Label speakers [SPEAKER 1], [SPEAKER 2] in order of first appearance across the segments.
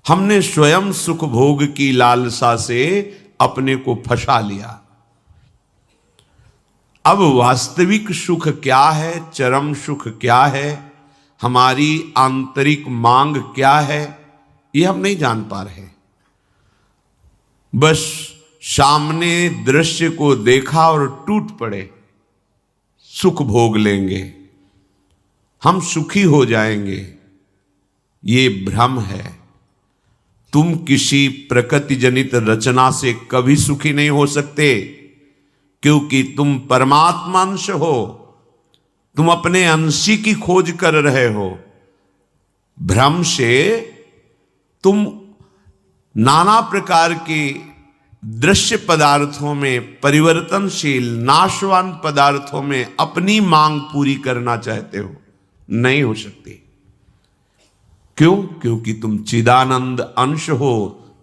[SPEAKER 1] हमने स्वयं सुख भोग की लालसा से अपने को फंसा लिया। अब वास्तविक सुख क्या है, चरम सुख क्या है, हमारी आंतरिक मांग क्या है, ये हम नहीं जान पा रहे। बस सामने दृश्य को देखा और टूट पड़े, सुख भोग लेंगे, हम सुखी हो जाएंगे। ये भ्रम है। तुम किसी प्रकृति जनित रचना से कभी सुखी नहीं हो सकते, क्योंकि तुम परमात्मा अंश हो, तुम अपने अंशी की खोज कर रहे हो। भ्रम से तुम नाना प्रकार के दृश्य पदार्थों में, परिवर्तनशील नाशवान पदार्थों में अपनी मांग पूरी करना चाहते हो, नहीं हो सकती। क्यों? क्योंकि तुम चिदानंद अंश हो,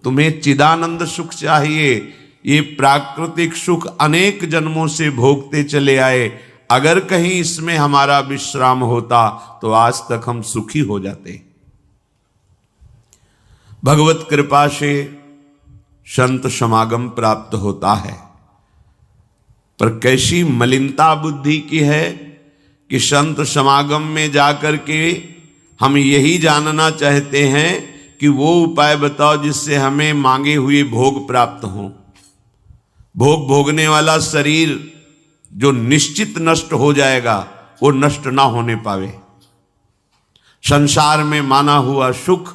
[SPEAKER 1] तुम्हें चिदानंद सुख चाहिए। ये प्राकृतिक सुख अनेक जन्मों से भोगते चले आए, अगर कहीं इसमें हमारा विश्राम होता तो आज तक हम सुखी हो जाते। भगवत कृपा से संत समागम प्राप्त होता है, पर कैसी मलिनता बुद्धि की है कि संत समागम में जाकर के हम यही जानना चाहते हैं कि वो उपाय बताओ जिससे हमें मांगे हुए भोग प्राप्त हों। भोग भोगने वाला शरीर जो निश्चित नष्ट हो जाएगा, वो नष्ट ना होने पावे। संसार में माना हुआ सुख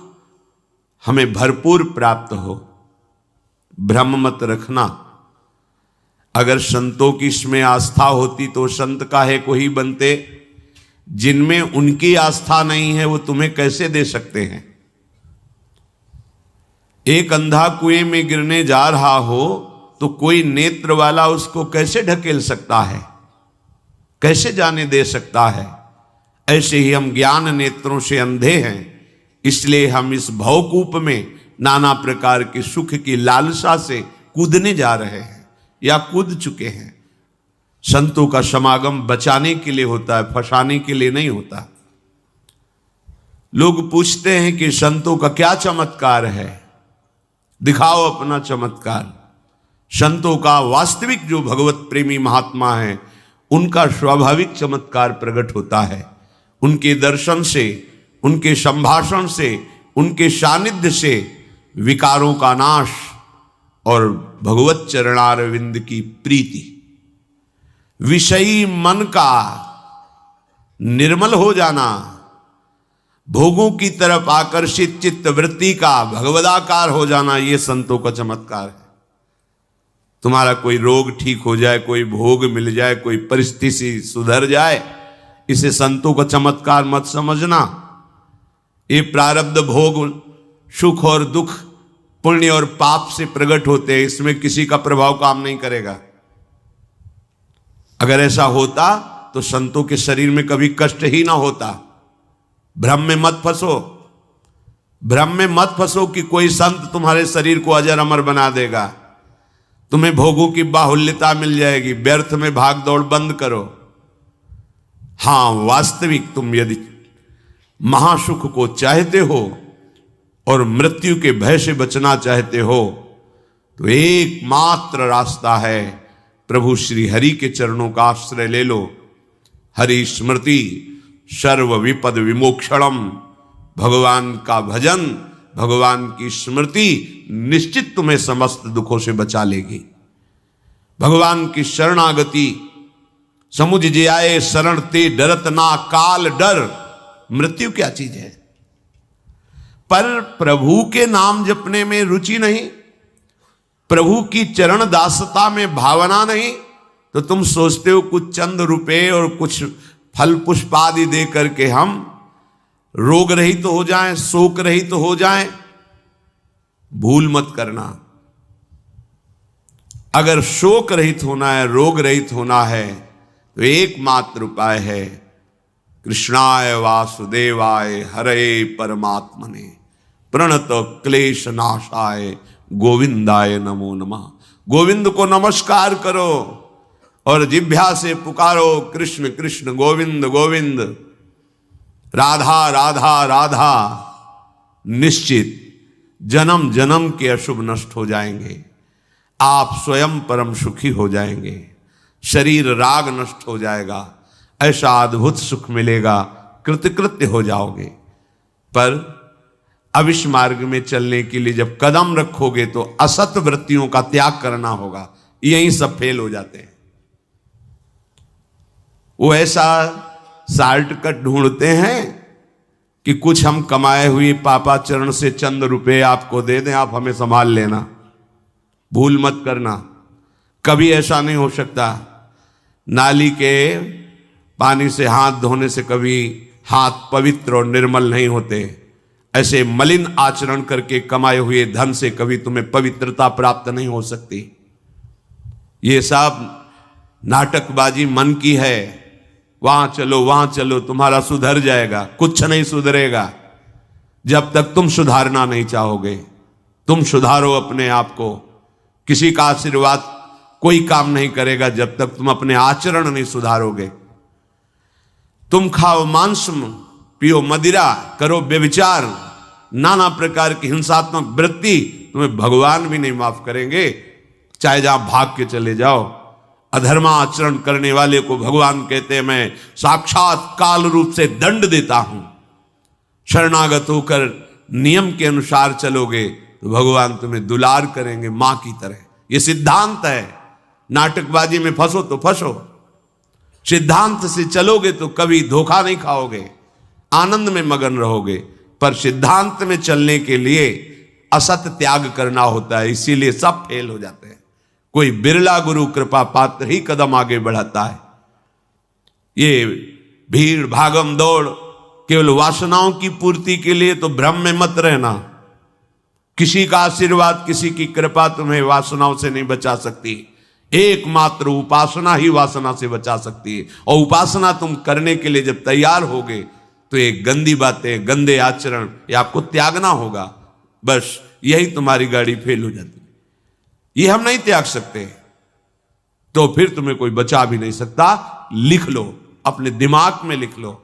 [SPEAKER 1] हमें भरपूर प्राप्त हो। भ्रम मत रखना। अगर संतों की इसमें आस्था होती तो संत काहे को ही बनते। जिनमें उनकी आस्था नहीं है वो तुम्हें कैसे दे सकते हैं। एक अंधा कुएं में गिरने जा रहा हो तो कोई नेत्र वाला उसको कैसे ढकेल सकता है, कैसे जाने दे सकता है। ऐसे ही हम ज्ञान नेत्रों से अंधे हैं, इसलिए हम इस भवकूप में नाना प्रकार के सुख की लालसा से कूदने जा रहे हैं या कूद चुके हैं। संतों का समागम बचाने के लिए होता है, फंसाने के लिए नहीं होता। लोग पूछते हैं कि संतों का क्या चमत्कार है, दिखाओ अपना चमत्कार। संतों का वास्तविक जो भगवत प्रेमी महात्मा है, उनका स्वाभाविक चमत्कार प्रकट होता है। उनके दर्शन से, उनके संभाषण से, उनके सानिध्य से विकारों का नाश और भगवत चरणारविंद की प्रीति, विषयी मन का निर्मल हो जाना, भोगों की तरफ आकर्षित चित्त वृत्ति का भगवदाकार हो जाना, ये संतों का चमत्कार है। तुम्हारा कोई रोग ठीक हो जाए, कोई भोग मिल जाए, कोई परिस्थिति सुधर जाए, इसे संतों का चमत्कार मत समझना। ये प्रारब्ध भोग सुख और दुख, पुण्य और पाप से प्रकट होते हैं, इसमें किसी का प्रभाव काम नहीं करेगा। अगर ऐसा होता तो संतों के शरीर में कभी कष्ट ही ना होता। भ्रम में मत फंसो, भ्रम में मत फंसो कि कोई संत तुम्हारे शरीर को अजर अमर बना देगा, तुम्हें भोगों की बाहुल्यता मिल जाएगी। व्यर्थ में भाग दौड़ बंद करो। हां, वास्तविक तुम यदि महासुख को चाहते हो और मृत्यु के भय से बचना चाहते हो तो एकमात्र रास्ता है प्रभु श्री हरि के चरणों का आश्रय ले लो। हरि स्मृति सर्व विपद विमोक्षणम। भगवान का भजन, भगवान की स्मृति निश्चित तुम्हें समस्त दुखों से बचा लेगी। भगवान की शरणागति, समुझ जे आए शरण ते डरत ना काल डर। मृत्यु क्या चीज है? पर प्रभु के नाम जपने में रुचि नहीं, प्रभु की चरण दासता में भावना नहीं, तो तुम सोचते हो कुछ चंद रुपए और कुछ फल पुष्प आदि दे करके हम रोग रहित तो हो जाएं, शोक रहित तो हो जाएं। भूल मत करना। अगर शोक रहित होना है, रोग रहित होना है, तो एकमात्र उपाय है कृष्णाय वासुदेवाय हरे परमात्मने प्रणत क्लेश नाशाय गोविंदाय नमो नमः। गोविंद को नमस्कार करो और जिह्वा से पुकारो कृष्ण कृष्ण गोविंद गोविंद, राधा राधा राधा। निश्चित जन्म जन्म के अशुभ नष्ट हो जाएंगे, आप स्वयं परम सुखी हो जाएंगे, शरीर राग नष्ट हो जाएगा, ऐसा अद्भुत सुख मिलेगा, कृतकृत्य हो जाओगे। पर अब इस मार्ग में चलने के लिए जब कदम रखोगे तो असत वृत्तियों का त्याग करना होगा। यहीं सब फेल हो जाते हैं। वो ऐसा शॉर्टकट ढूंढते हैं कि कुछ हम कमाए हुए पापाचरण से चंद रुपए आपको दे दें, आप हमें संभाल लेना, भूल मत करना। कभी ऐसा नहीं हो सकता। नाली के पानी से हाथ धोने से कभी हाथ पवित्र और निर्मल नहीं होते। ऐसे मलिन आचरण करके कमाए हुए धन से कभी तुम्हें पवित्रता प्राप्त नहीं हो सकती। ये सब नाटकबाजी मन की है। वहां चलो तुम्हारा सुधर जाएगा, कुछ नहीं सुधरेगा जब तक तुम सुधारना नहीं चाहोगे। तुम सुधारो अपने आप को। किसी का आशीर्वाद कोई काम नहीं करेगा जब तक तुम अपने आचरण नहीं सुधारोगे। तुम खाओ मांस, पियो मदिरा, करो व्यभिचार, नाना प्रकार की हिंसात्मक वृत्ति, तुम्हें भगवान भी नहीं माफ करेंगे, चाहे जहां भाग के चले जाओ। अधर्मा आचरण करने वाले को भगवान कहते हैं मैं साक्षात काल रूप से दंड देता हूं। शरणागत होकर नियम के अनुसार चलोगे तो भगवान तुम्हें दुलार करेंगे मां की तरह। यह सिद्धांत है। नाटकबाजी में फंसो तो फंसो, सिद्धांत से चलोगे तो कभी धोखा नहीं खाओगे, आनंद में मगन रहोगे। पर सिद्धांत में चलने के लिए असत त्याग करना होता है, इसीलिए सब फेल हो जाते हैं। कोई बिरला गुरु कृपा पात्र ही कदम आगे बढ़ाता है। ये भीड़ भागम दौड़ केवल वासनाओं की पूर्ति के लिए तो भ्रम में मत रहना। किसी का आशीर्वाद, किसी की कृपा तुम्हें वासनाओं से नहीं बचा सकती। एकमात्र उपासना ही वासना से बचा सकती है। और उपासना तुम करने के लिए जब तैयार होगे तो ये गंदी बातें, गंदे आचरण ये आपको त्यागना होगा। बस यही तुम्हारी गाड़ी फेल हो जाती है। ये हम नहीं त्याग सकते तो फिर तुम्हें कोई बचा भी नहीं सकता। लिख लो, अपने दिमाग में लिख लो।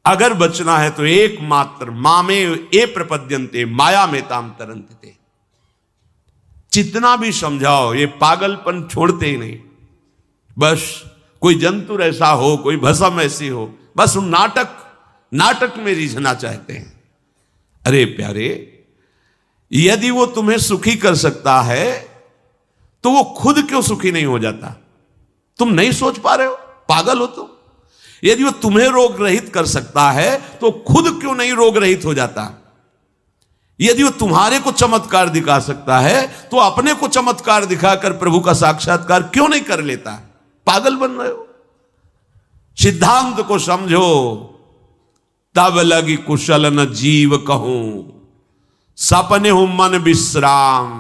[SPEAKER 1] अगर बचना है तो एकमात्र मामे ए प्रपद्यन्ते माया में ताम तरंते। जितना भी समझाओ ये पागलपन छोड़ते ही नहीं। बस कोई जंतुर ऐसा हो, कोई भस्म ऐसी हो, बस हम नाटक में रिझना चाहते हैं। अरे प्यारे, यदि वो तुम्हें सुखी कर सकता है तो वो खुद क्यों सुखी नहीं हो जाता? तुम नहीं सोच पा रहे हो? पागल हो तुम? यदि वो तुम्हें रोग रहित कर सकता है तो खुद क्यों नहीं रोग रहित हो जाता? यदि वो तुम्हारे को चमत्कार दिखा सकता है तो अपने को चमत्कार दिखाकर प्रभु का साक्षात्कार क्यों नहीं कर लेता? पागल बन रहे हो। सिद्धांत को समझो। तब लगी कुशल न जीव कहूं, सपने हूं मन विश्राम,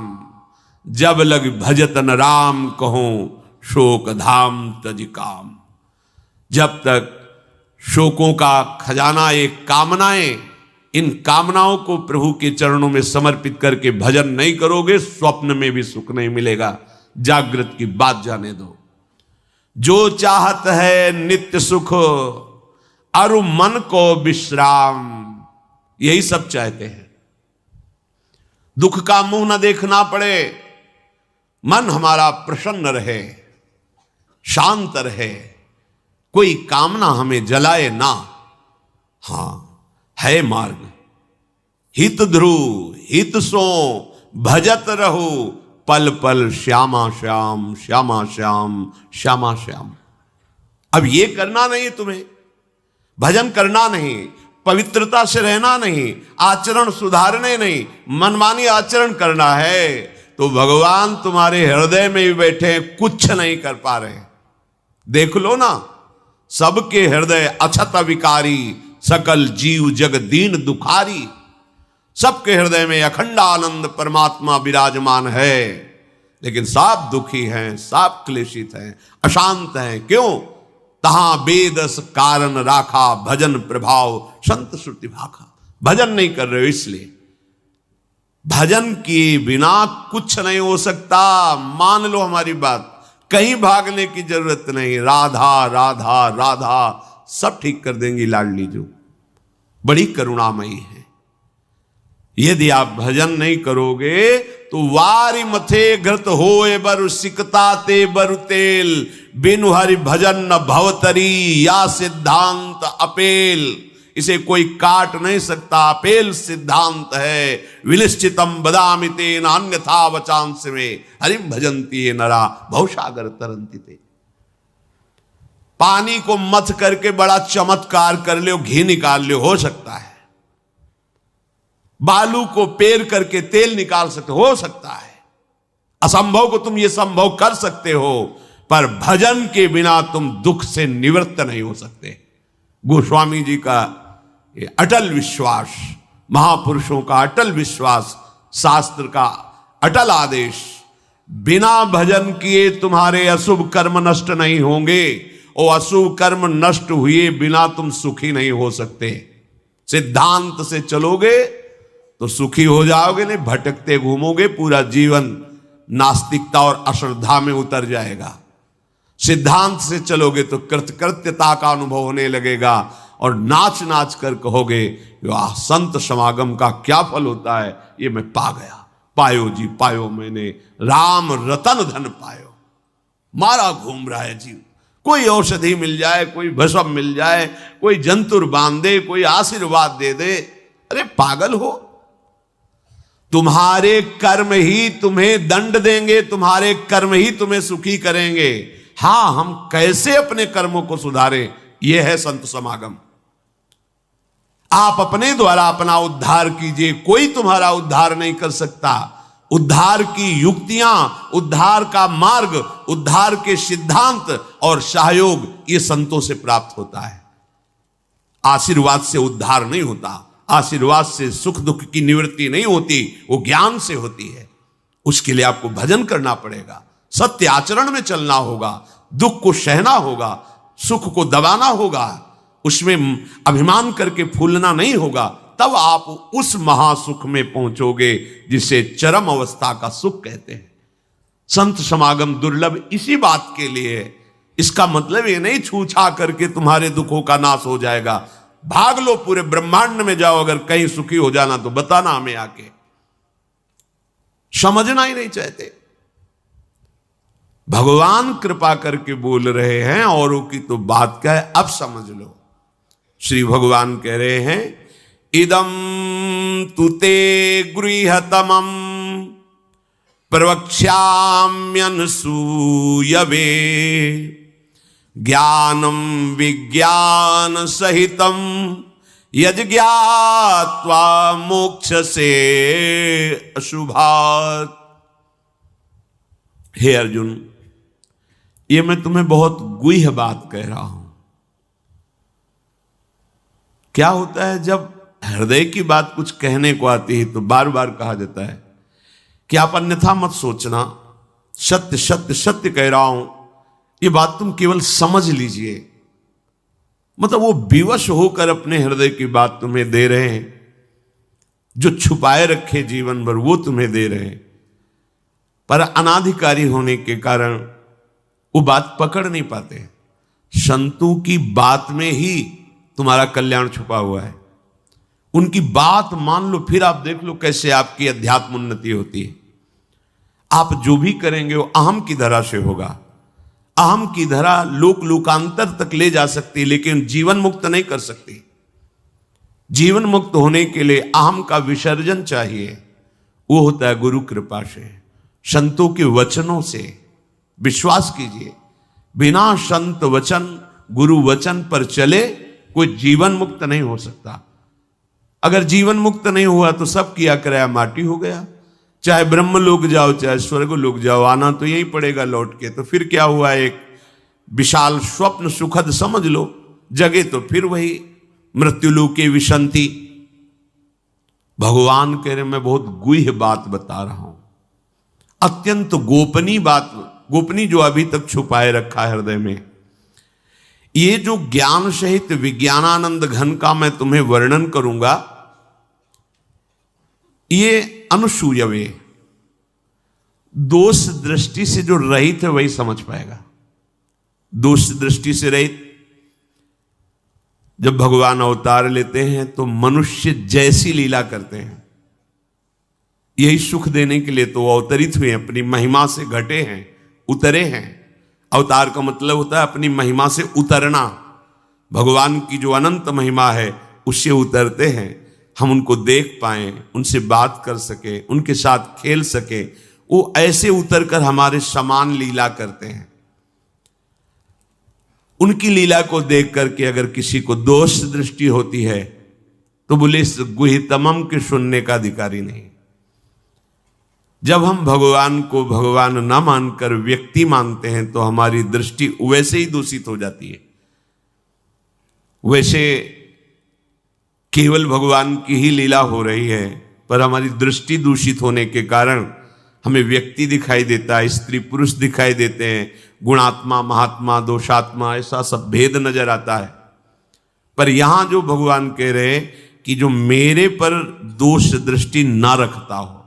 [SPEAKER 1] जब लग भजत न राम कहूं, शोक धाम तज काम। जब तक शोकों का खजाना एक कामनाएं, इन कामनाओं को प्रभु के चरणों में समर्पित करके भजन नहीं करोगे, स्वप्न में भी सुख नहीं मिलेगा। जागृत की बात जाने दो। जो चाहत है नित्य सुख, अरु मन को विश्राम, यही सब चाहते हैं। दुख का मुंह न देखना पड़े, मन हमारा प्रसन्न रहे, शांत रहे, कोई कामना हमें जलाए ना। हां, है मार्ग। हित ध्रुव हित सो भजत रहो, पल पल श्यामा श्याम श्यामा श्याम श्यामा श्याम। अब ये करना नहीं तुम्हें, भजन करना नहीं, पवित्रता से रहना नहीं, आचरण सुधारने नहीं, मनमानी आचरण करना है तो भगवान तुम्हारे हृदय में भी बैठे, कुछ नहीं कर पा रहे। देख लो ना, सबके हृदय अछत विकारी, सकल जीव जग दीन दुखारी। सबके हृदय में अखंड आनंद परमात्मा विराजमान है, लेकिन सब दुखी हैं, सब क्लेशित हैं, अशांत हैं। क्यों? तहां बेदस कारण राखा, भजन प्रभाव संत श्रुति भाखा। भजन नहीं कर रहे हो इसलिए। भजन किए बिना कुछ नहीं हो सकता। मान लो हमारी बात, कहीं भागने की जरूरत नहीं। राधा राधा राधा सब ठीक कर देंगी लाडली जो, बड़ी करुणामयी है। यदि आप भजन नहीं करोगे तो वारी मथे घृत होए बरु सिकता ते बरु तेल, बिनु हरि भजन न भवतरी या सिद्धांत अपेल। इसे कोई काट नहीं सकता, अपेल सिद्धांत है। विनिश्चितम बदामि तेन अन्यथा वचांस में, हरिम भजन्ति ये नरा भवसागर तरंति ते। पानी को मथ करके बड़ा चमत्कार कर लो, घी निकाल लो, हो सकता है। बालू को पेर करके तेल निकाल सकते, हो सकता है। असंभव को तुम ये संभव कर सकते हो, पर भजन के बिना तुम दुख से निवृत्त नहीं हो सकते। गोस्वामी जी का ये अटल विश्वास, महापुरुषों का अटल विश्वास, शास्त्र का अटल आदेश, बिना भजन किए तुम्हारे अशुभ कर्म नष्ट नहीं होंगे, और अशुभ कर्म नष्ट हुए बिना तुम सुखी नहीं हो सकते। सिद्धांत से चलोगे तो सुखी हो जाओगे, नहीं भटकते घूमोगे, पूरा जीवन नास्तिकता और अश्रद्धा में उतर जाएगा। सिद्धांत से चलोगे तो कृतकृत्यता का अनुभव होने लगेगा, और नाच नाच कर कहोगे वाह, संत समागम का क्या फल होता है, ये मैं पा गया, पायो जी पायो मैंने, राम रतन धन पायो। मारा घूम रहा है जीव, कोई औषधि मिल जाए, कोई भस्म मिल जाए, कोई जंतुर बांध दे, कोई आशीर्वाद दे दे, अरे पागल हो। तुम्हारे कर्म ही तुम्हें दंड देंगे, तुम्हारे कर्म ही तुम्हें सुखी करेंगे। हां, हम कैसे अपने कर्मों को सुधारें, यह है संत समागम। आप अपने द्वारा अपना उद्धार कीजिए, कोई तुम्हारा उद्धार नहीं कर सकता। उद्धार की युक्तियां, उद्धार का मार्ग, उद्धार के सिद्धांत और सहयोग ये संतों से प्राप्त होता है। आशीर्वाद से उद्धार नहीं होता, आशीर्वाद से सुख दुख की निवृत्ति नहीं होती, वो ज्ञान से होती है। उसके लिए आपको भजन करना पड़ेगा, सत्य आचरण में चलना होगा, दुख को सहना होगा, सुख को दबाना होगा, उसमें अभिमान करके फूलना नहीं होगा, तब आप उस महासुख में पहुंचोगे जिसे चरम अवस्था का सुख कहते हैं। संत समागम दुर्लभ इसी बात के लिए है। इसका मतलब ये नहीं छूछा करके तुम्हारे दुखों का नाश हो जाएगा। भाग लो, पूरे ब्रह्मांड में जाओ, अगर कहीं सुखी हो जाना तो बताना हमें आके। समझना ही नहीं चाहते। भगवान कृपा करके बोल रहे हैं, औरों की तो बात क्या है, अब समझ लो। श्री भगवान कह रहे हैं, इदम तुते गृहतमं प्रवक्ष्याम्यनसूयवे, ज्ञानम विज्ञान सहितम यज्ञात्वा मोक्ष से अशुभात्। हे अर्जुन, ये मैं तुम्हें बहुत गुह्य बात कह रहा हूं। क्या होता है जब हृदय की बात कुछ कहने को आती है तो बार बार कहा जाता है कि आप अन्यथा मत सोचना, सत्य सत्य सत्य कह रहा हूं, ये बात तुम केवल समझ लीजिए। मतलब वो विवश होकर अपने हृदय की बात तुम्हें दे रहे हैं, जो छुपाए रखे जीवन भर वो तुम्हें दे रहे हैं, पर अनाधिकारी होने के कारण वो बात पकड़ नहीं पाते। संतों की बात में ही तुम्हारा कल्याण छुपा हुआ है। उनकी बात मान लो, फिर आप देख लो कैसे आपकी अध्यात्म उन्नति होती है। आप जो भी करेंगे वो अहम की धरा से होगा। अहम की धरा लोक लोकांतर तक ले जा सकती, लेकिन जीवन मुक्त नहीं कर सकती। जीवन मुक्त होने के लिए अहम का विसर्जन चाहिए, वो होता है गुरु कृपा से, संतों के वचनों से। विश्वास कीजिए, बिना संत वचन गुरु वचन पर चले कोई जीवन मुक्त नहीं हो सकता। अगर जीवन मुक्त नहीं हुआ तो सब किया कराया माटी हो गया। चाहे ब्रह्म लोक जाओ, चाहे स्वर्ग लोक जाओ, आना तो यही पड़ेगा लौट के। तो फिर क्या हुआ, एक विशाल स्वप्न सुखद समझ लो, जगे तो फिर वही मृत्युलोके विशंति। भगवान कह रहे मैं बहुत गुह्य बात बता रहा हूं, अत्यंत गोपनीय बात, गोपनीय जो अभी तक छुपाए रखा है हृदय में। ये जो ज्ञान सहित विज्ञानानंद घन का मैं तुम्हें वर्णन करूंगा, ये अनुसूयवे, दोष दृष्टि से जो रहित है वही समझ पाएगा। दोष दृष्टि से रहित, जब भगवान अवतार लेते हैं तो मनुष्य जैसी लीला करते हैं। यही सुख देने के लिए तो अवतरित हुए, अपनी महिमा से घटे हैं, उतरे हैं। अवतार का मतलब होता है अपनी महिमा से उतरना। भगवान की जो अनंत महिमा है उससे उतरते हैं, हम उनको देख पाएं, उनसे बात कर सके, उनके साथ खेल सके। वो ऐसे उतरकर हमारे समान लीला करते हैं। उनकी लीला को देख करके अगर किसी को दोष दृष्टि होती है तो बोले इस गुहितमम के सुनने का अधिकारी नहीं। जब हम भगवान को भगवान न मानकर व्यक्ति मानते हैं तो हमारी दृष्टि वैसे ही दूषित हो जाती है। वैसे केवल भगवान की ही लीला हो रही है, पर हमारी दृष्टि दूषित होने के कारण हमें व्यक्ति दिखाई देता है, स्त्री पुरुष दिखाई देते हैं, गुणात्मा महात्मा दोषात्मा ऐसा सब भेद नजर आता है। पर यहां जो भगवान कह रहे हैं कि जो मेरे पर दोष दृष्टि ना रखता हो,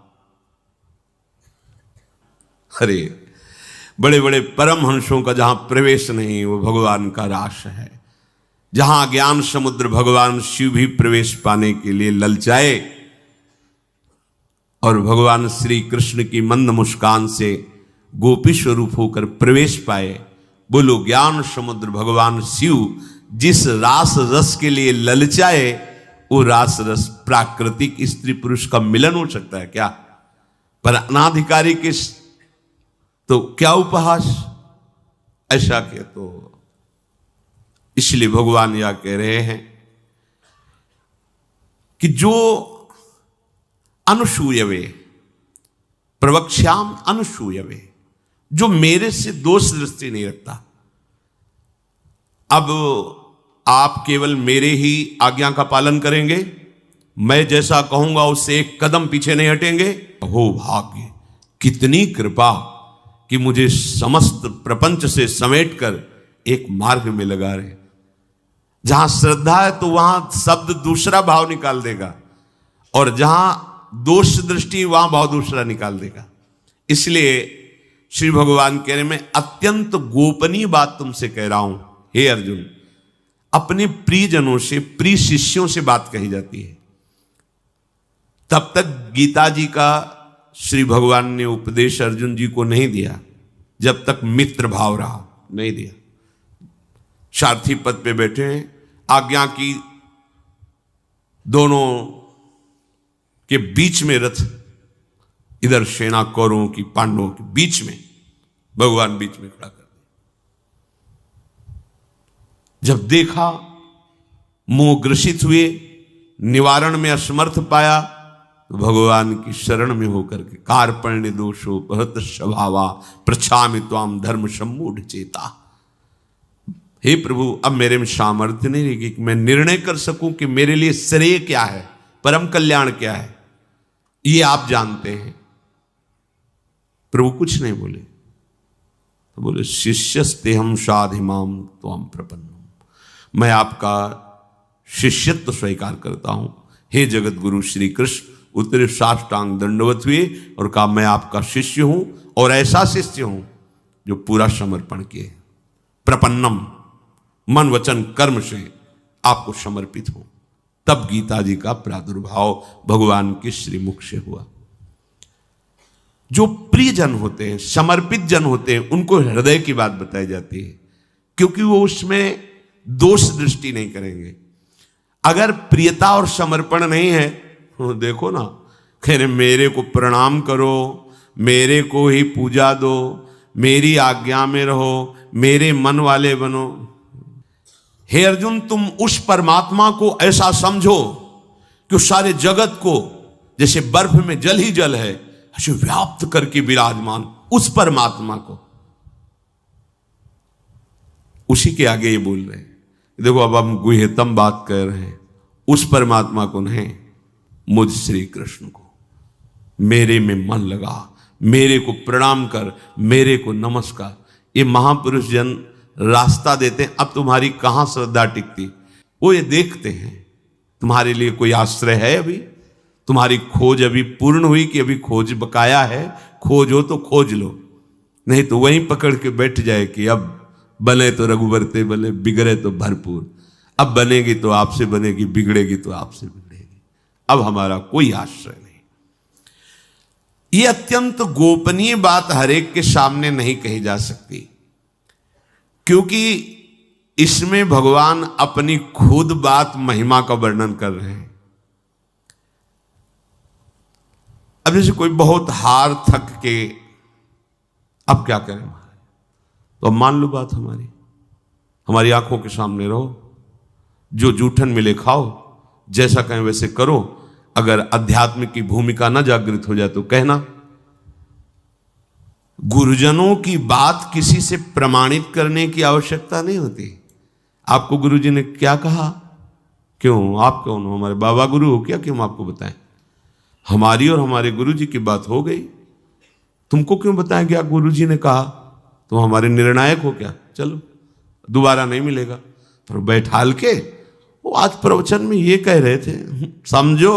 [SPEAKER 1] अरे बड़े बड़े परमहंसों का जहां प्रवेश नहीं वो भगवान का रास है। जहां ज्ञान समुद्र भगवान शिव भी प्रवेश पाने के लिए ललचाए और भगवान श्री कृष्ण की मंद मुस्कान से गोपी स्वरूप होकर प्रवेश पाए। बोलो ज्ञान समुद्र भगवान शिव जिस रास रस के लिए ललचाए वो रास रस प्राकृतिक स्त्री पुरुष का मिलन हो सकता है क्या? पर अनाधिकारी के तो क्या उपहास, ऐसा के तो इसलिए भगवान यह कह रहे हैं कि जो अनुसूयवे प्रवक्ष्याम अनुसूयवे, जो मेरे से दोष दृष्टि नहीं रखता। अब आप केवल मेरे ही आज्ञा का पालन करेंगे, मैं जैसा कहूंगा उससे एक कदम पीछे नहीं हटेंगे। हो भाग्य, कितनी कृपा कि मुझे समस्त प्रपंच से समेटकर एक मार्ग में लगा रहे। जहां श्रद्धा है तो वहां शब्द दूसरा भाव निकाल देगा, और जहां दोष दृष्टि वहां भाव दूसरा निकाल देगा। इसलिए श्री भगवान कह रहे मैं अत्यंत गोपनीय बात तुमसे कह रहा हूं हे अर्जुन। अपने प्रियजनों से, प्रिय शिष्यों से बात कही जाती है। तब तक गीता जी का श्री भगवान ने उपदेश अर्जुन जी को नहीं दिया जब तक मित्र भाव रहा, नहीं दिया। सारथी पद पे बैठे हैं, आज्ञा की दोनों के बीच में रथ, इधर सेना कौरवों की पांडवों के बीच में, भगवान बीच में खड़ा कर दिया। जब देखा मोह ग्रसित हुए, निवारण में असमर्थ पाया, तो भगवान की शरण में होकर के कार्पण्य दोषो बहुत स्वभावा प्रछामि त्वाम धर्म सम्मूढ़ चेता। हे प्रभु, अब मेरे में सामर्थ्य नहीं रहेगी कि मैं निर्णय कर सकूं कि मेरे लिए श्रेय क्या है, परम कल्याण क्या है, ये आप जानते हैं। प्रभु कुछ नहीं बोले, तो बोले शिष्यस्तेहम साधिमाम त्वाम प्रपन्नम, मैं आपका शिष्यत्व स्वीकार करता हूं। हे जगत गुरु श्री कृष्ण उतरे साष्टांग दंडवत हुए और कहा मैं आपका शिष्य हूं, और ऐसा शिष्य हूं जो पूरा समर्पण किए, प्रपन्नम, मन वचन कर्म से आपको समर्पित हूं। तब गीता जी का प्रादुर्भाव भगवान के श्रीमुख से हुआ। जो प्रिय जन होते हैं, समर्पित जन होते हैं, उनको हृदय की बात बताई जाती है, क्योंकि वो उसमें दोष दृष्टि नहीं करेंगे। अगर प्रियता और समर्पण नहीं है, देखो ना, कह रहे मेरे को प्रणाम करो, मेरे को ही पूजा दो, मेरी आज्ञा में रहो, मेरे मन वाले बनो। हे अर्जुन, तुम उस परमात्मा को ऐसा समझो कि उस सारे जगत को जैसे बर्फ में जल ही जल है ऐसे व्याप्त करके विराजमान उस परमात्मा को, उसी के आगे ये बोल रहे हैं। देखो अब हम गुह्यतम बात कर रहे हैं, उस परमात्मा को नहीं, मुझ श्री कृष्ण को। मेरे में मन लगा, मेरे को प्रणाम कर, मेरे को नमस्कार। ये महापुरुष जन रास्ता देते हैं। अब तुम्हारी कहां श्रद्धा टिकती, वो ये देखते हैं तुम्हारे लिए कोई आश्रय है, अभी तुम्हारी खोज अभी पूर्ण हुई कि अभी खोज बकाया है। खोज हो तो खोज लो, नहीं तो वहीं पकड़ के बैठ जाए कि अब बने तो रघुवर ते बने, बिगड़े तो भरपूर। अब बनेगी तो आपसे बनेगी, बिगड़ेगी तो आपसे बिगड़ेगी। अब हमारा कोई आश्रय नहीं। ये अत्यंत गोपनीय बात हर एक के सामने नहीं कही जा सकती, क्योंकि इसमें भगवान अपनी खुद बात महिमा का वर्णन कर रहे हैं। अब जैसे कोई बहुत हार थक के अब क्या करें, तो अब मान लो बात हमारी आंखों के सामने रहो, जो जूठन मिले खाओ, जैसा कहें वैसे करो। अगर अध्यात्म की भूमिका न जागृत हो जाए तो कहना। गुरुजनों की बात किसी से प्रमाणित करने की आवश्यकता नहीं होती। आपको गुरुजी ने क्या कहा, क्यों, आप कौन हो, हमारे बाबा गुरु हो क्या कि हम आपको बताएं? हमारी और हमारे गुरुजी की बात हो गई, तुमको क्यों बताएं क्या गुरुजी ने कहा? तुम हमारे निर्णायक हो क्या? चलो दोबारा नहीं मिलेगा। पर बैठाल के वो आज प्रवचन में ये कह रहे थे, समझो।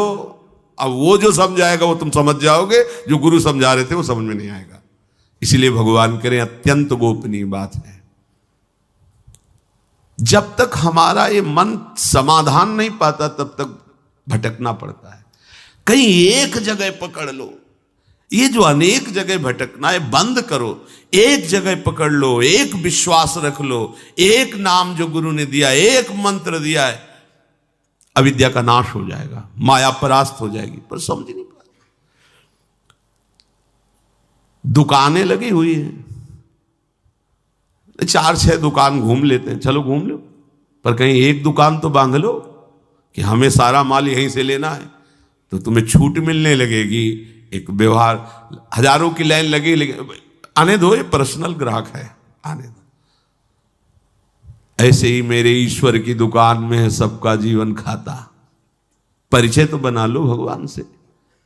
[SPEAKER 1] अब वो जो समझाएगा वो तुम समझ जाओगे, जो गुरु समझा रहे थे वो समझ में नहीं आएगा। इसलिए भगवान करें अत्यंत गोपनीय बात है। जब तक हमारा ये मन समाधान नहीं पाता तब तक भटकना पड़ता है। कहीं एक जगह पकड़ लो, ये जो अनेक जगह भटकना है बंद करो, एक जगह पकड़ लो, एक विश्वास रख लो, एक नाम जो गुरु ने दिया, एक मंत्र दिया है, अविद्या का नाश हो जाएगा, माया परास्त हो जाएगी। पर समझ नहीं पा, दुकानें लगी हुई हैं, 4-6 दुकान घूम लेते हैं, चलो घूम लो, पर कहीं एक दुकान तो बांध लो कि हमें सारा माल यहीं से लेना है, तो तुम्हें छूट मिलने लगेगी। एक व्यवहार, हजारों की लाइन लगी, लेकिन आने दो, ये पर्सनल ग्राहक है, आने दो। ऐसे ही मेरे ईश्वर की दुकान में है सबका जीवन खाता। परिचय तो बना लो भगवान से,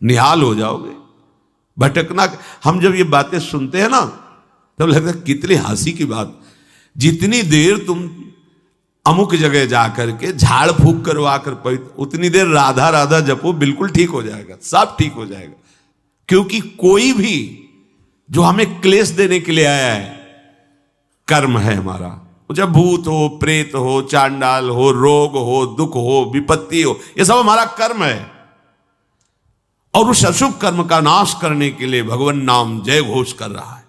[SPEAKER 1] निहाल हो जाओगे। भटकना, हम जब ये बातें सुनते हैं ना तब लगता है कितनी हंसी की बात। जितनी देर तुम अमुक जगह जाकर के झाड़ फूक करवा कर उतनी देर राधा राधा जपो, बिल्कुल ठीक हो जाएगा, सब ठीक हो जाएगा। क्योंकि कोई भी जो हमें क्लेश देने के लिए आया है, कर्म है हमारा। जब भूत हो, प्रेत हो, चांडाल हो, रोग हो, दुख हो, विपत्ति हो, ये सब हमारा कर्म है। और उस अशुभ कर्म का नाश करने के लिए भगवान नाम जय घोष कर रहा है।